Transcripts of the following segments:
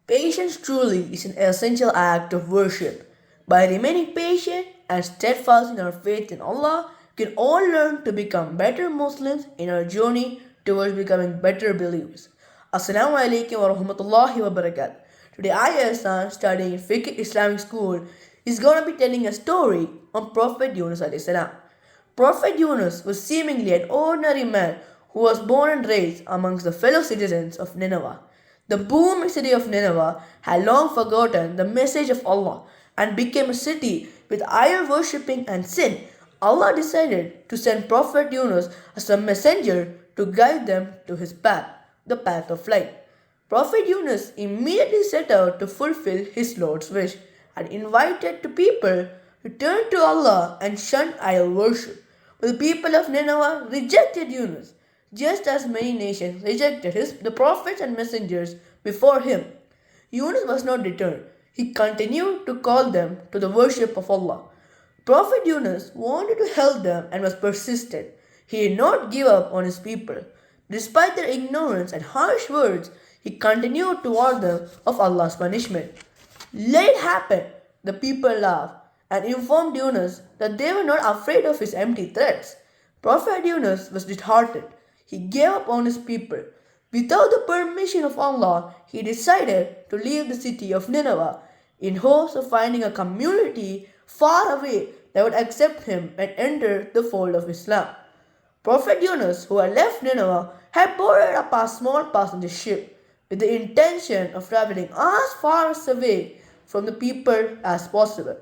Patience truly is an essential act of worship. By remaining patient and steadfast in our faith in Allah, we can all learn to become better Muslims in our journey towards becoming better believers. Assalamu alaikum wa rahmatullahi wa barakatuh. Today I, Ihsan, studying in FIQH Islamic School, is going to be telling a story on Prophet Yunus alayhi salam. Prophet Yunus was seemingly an ordinary man who was born and raised amongst the fellow citizens of Nineveh. The booming city of Nineveh had long forgotten the message of Allah and became a city with idol worshipping and sin. Allah decided to send Prophet Yunus as a messenger to guide them to his path, the path of light. Prophet Yunus immediately set out to fulfill his Lord's wish and invited the people to turn to Allah and shun idol worship. But the people of Nineveh rejected Yunus, just as many nations rejected the prophets and messengers before him. Yunus was not deterred. He continued to call them to the worship of Allah. Prophet Yunus wanted to help them and was persistent. He did not give up on his people. Despite their ignorance and harsh words, he continued to warn them of Allah's punishment. Let it happen, the people laughed and informed Yunus that they were not afraid of his empty threats. Prophet Yunus was disheartened. He gave up on his people. Without the permission of Allah, he decided to leave the city of Nineveh in hopes of finding a community far away that would accept him and enter the fold of Islam. Prophet Yunus, who had left Nineveh, had boarded a small passenger ship with the intention of traveling as far away from the people as possible.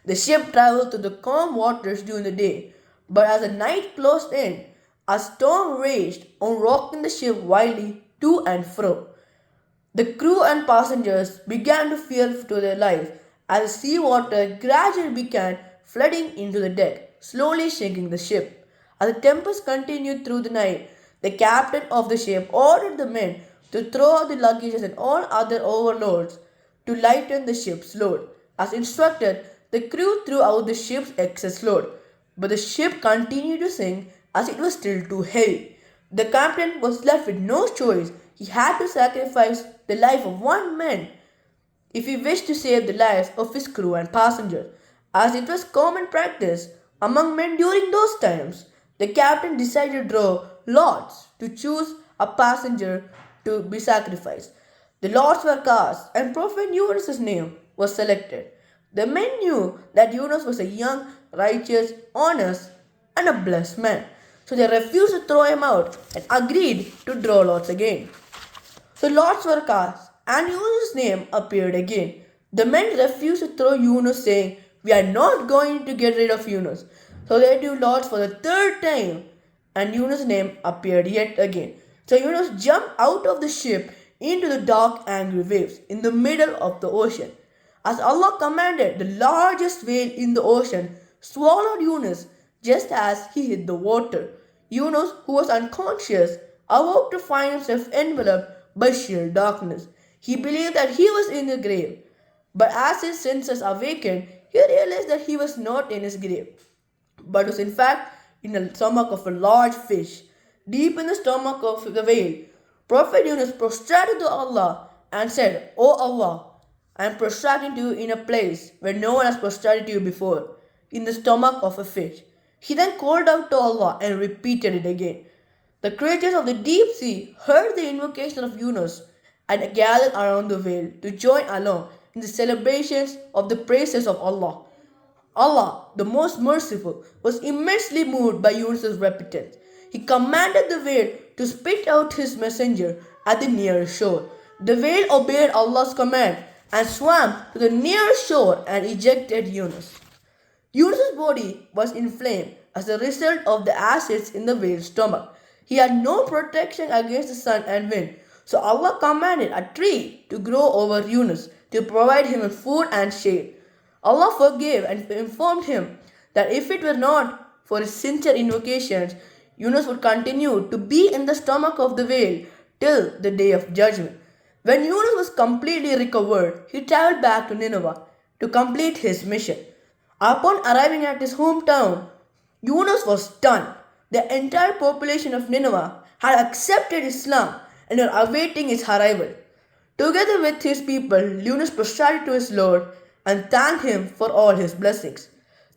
The ship traveled through the calm waters during the day, but as the night closed in, a storm raged on, rocking the ship wildly to and fro. The crew and passengers began to fear for their lives as the seawater gradually began flooding into the deck, slowly shaking the ship. As the tempest continued through the night, the captain of the ship ordered the men to throw out the luggages and all other overloads to lighten the ship's load. As instructed, the crew threw out the ship's excess load, but the ship continued to sink as it was still too heavy. The captain was left with no choice. He had to sacrifice the life of one man if he wished to save the lives of his crew and passengers. As it was common practice among men during those times, the captain decided to draw lots to choose a passenger to be sacrificed. The lots were cast and Prophet Yunus' name was selected. The men knew that Yunus was a young, righteous, honest, and a blessed man. So they refused to throw him out and agreed to draw lots again. So lots were cast and Yunus' name appeared again. The men refused to throw Yunus, saying, "We are not going to get rid of Yunus." So they drew lots for the third time and Yunus' name appeared yet again. So Yunus jumped out of the ship into the dark, angry waves in the middle of the ocean. As Allah commanded, the largest whale in the ocean swallowed Yunus just as he hit the water. Yunus, who was unconscious, awoke to find himself enveloped by sheer darkness. He believed that he was in the grave, but as his senses awakened, he realized that he was not in his grave, but was in fact in the stomach of a large fish. Deep in the stomach of the whale, Prophet Yunus prostrated to Allah and said, "O Allah, I am prostrating to you in a place where no one has prostrated to you before, in the stomach of a fish." He then called out to Allah and repeated it again. The creatures of the deep sea heard the invocation of Yunus and gathered around the whale to join along in the celebrations of the praises of Allah. Allah, the most merciful, was immensely moved by Yunus' repentance. He commanded the whale to spit out his messenger at the nearest shore. The whale obeyed Allah's command and swam to the nearest shore and ejected Yunus. Yunus' body was inflamed as a result of the acids in the whale's stomach. He had no protection against the sun and wind, so Allah commanded a tree to grow over Yunus to provide him with food and shade. Allah forgave and informed him that if it were not for his sincere invocations, Yunus would continue to be in the stomach of the whale till the day of judgment. When Yunus was completely recovered, he traveled back to Nineveh to complete his mission. Upon arriving at his hometown, Yunus was stunned. The entire population of Nineveh had accepted Islam and were awaiting his arrival. Together with his people, Yunus prostrated to his Lord and thanked him for all his blessings.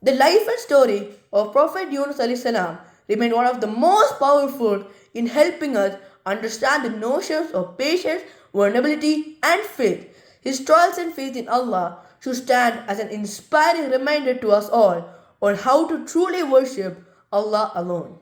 The life and story of Prophet Yunus alayhi salam remain one of the most powerful in helping us understand the notions of patience, vulnerability, and faith. His trials and faith in Allah should stand as an inspiring reminder to us all on how to truly worship Allah alone.